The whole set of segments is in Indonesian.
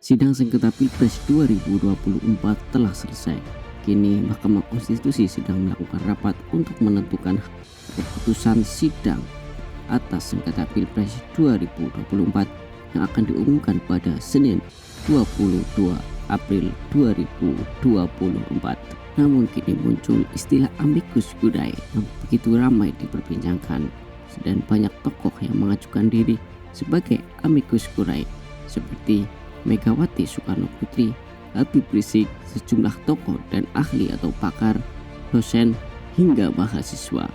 Sidang sengketa Pilpres 2024 telah selesai. Kini Mahkamah Konstitusi sedang melakukan rapat untuk menentukan keputusan sidang atas sengketa Pilpres 2024 yang akan diumumkan pada Senin 22 April 2024. Namun kini muncul istilah amicus curiae yang begitu ramai diperbincangkan, dan banyak tokoh yang mengajukan diri sebagai amicus curiae seperti Megawati Soekarno Putri, Habib Rizik, sejumlah tokoh dan ahli atau pakar, dosen, hingga mahasiswa.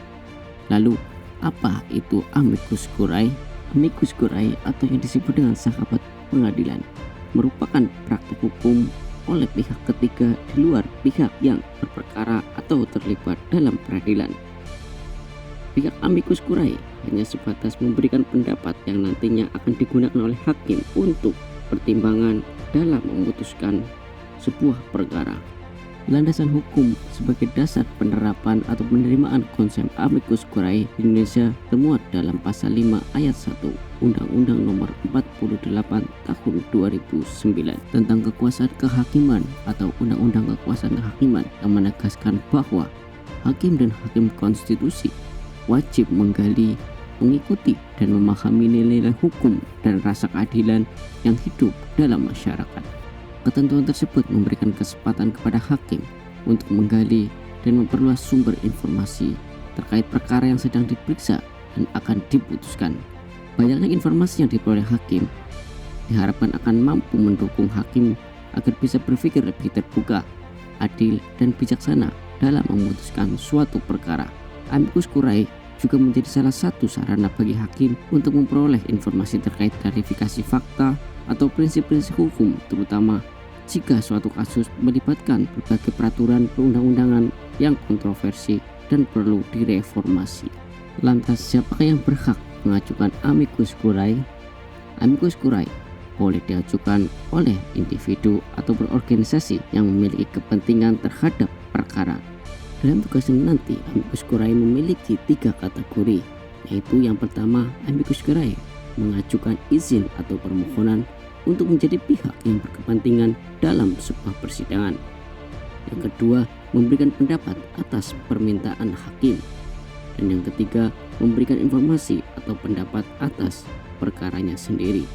Lalu, apa itu amicus curiae? Amicus curiae atau yang disebut dengan sahabat pengadilan merupakan praktik hukum oleh pihak ketiga di luar pihak yang berperkara atau terlibat dalam peradilan. Pihak amicus curiae hanya sebatas memberikan pendapat yang nantinya akan digunakan oleh hakim untuk pertimbangan dalam memutuskan sebuah perkara. Landasan hukum sebagai dasar penerapan atau penerimaan konsep amicus curiae di Indonesia termuat dalam pasal 5 ayat 1 Undang-Undang Nomor 48 Tahun 2009 tentang kekuasaan kehakiman atau Undang-Undang Kekuasaan Kehakiman yang menegaskan bahwa hakim dan hakim konstitusi wajib menggali, mengikuti dan memahami nilai-nilai hukum dan rasa keadilan yang hidup dalam masyarakat. Ketentuan tersebut memberikan kesempatan kepada hakim untuk menggali dan memperluas sumber informasi terkait perkara yang sedang diperiksa dan akan diputuskan. Banyaknya informasi yang diperoleh hakim diharapkan akan mampu mendukung hakim agar bisa berpikir lebih terbuka, adil, dan bijaksana dalam memutuskan suatu perkara. Amicus curiae juga menjadi salah satu sarana bagi hakim untuk memperoleh informasi terkait klarifikasi fakta atau prinsip-prinsip hukum, terutama jika suatu kasus melibatkan berbagai peraturan perundang-undangan yang kontroversi dan perlu direformasi. Lantas, siapakah yang berhak mengajukan amicus curiae? Amicus curiae boleh diajukan oleh individu atau berorganisasi yang memiliki kepentingan terhadap perkara. Dalam tugasnya nanti, amicus curiae memiliki 3 kategori, yaitu yang pertama, amicus curiae mengajukan izin atau permohonan untuk menjadi pihak yang berkepentingan dalam sebuah persidangan. Yang kedua, memberikan pendapat atas permintaan hakim. Dan yang ketiga, memberikan informasi atau pendapat atas perkaranya sendiri.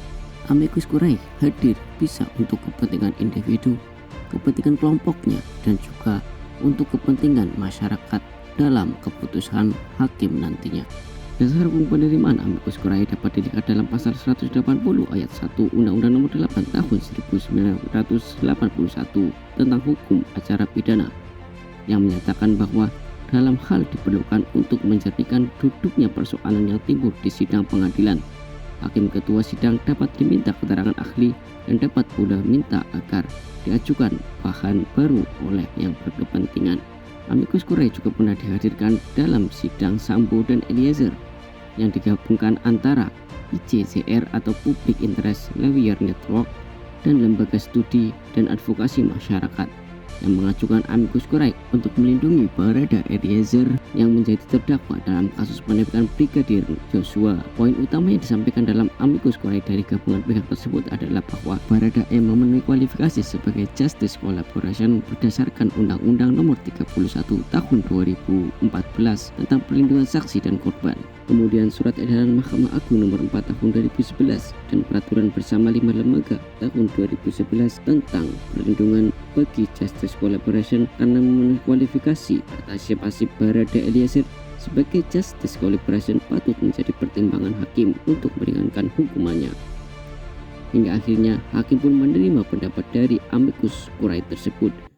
Amicus curiae hadir bisa untuk kepentingan individu, kepentingan kelompoknya, dan juga untuk kepentingan masyarakat dalam keputusan hakim nantinya. Dasar hukum penerimaan amicus curiae dapat dilihat dalam pasal 180 ayat 1 Undang-Undang Nomor 8 Tahun 1981 tentang hukum acara pidana yang menyatakan bahwa dalam hal diperlukan untuk menjernihkan duduknya persoalan yang timbul di sidang pengadilan, hakim ketua sidang dapat diminta keterangan ahli dan dapat pula minta agar diajukan bahan baru oleh yang berkepentingan. Amicus curiae juga pernah dihadirkan dalam sidang Sambo dan Eliezer yang digabungkan antara ICCR atau Public Interest Lawyer Network dan Lembaga Studi dan Advokasi Masyarakat yang mengajukan amicus curiae untuk melindungi Barada Eliezer yang menjadi terdakwa dalam kasus penembakan Brigadir Joshua. Poin utama yang disampaikan dalam amicus curiae dari gabungan pihak tersebut adalah bahwa Barada E memenuhi kualifikasi sebagai justice collaboration berdasarkan Undang-Undang Nomor 31 Tahun 2014 tentang perlindungan saksi dan korban. Kemudian Surat Edaran Mahkamah Agung Nomor 4 Tahun 2011 dan Peraturan Bersama 5 Lembaga Tahun 2011 tentang perlindungan bagi justice collaboration karena memenuhi kualifikasi. Partisipasi Barada Eliezer sebagai justice collaboration patut menjadi pertimbangan hakim untuk meringankan hukumannya. Hingga akhirnya hakim pun menerima pendapat dari amicus curiae tersebut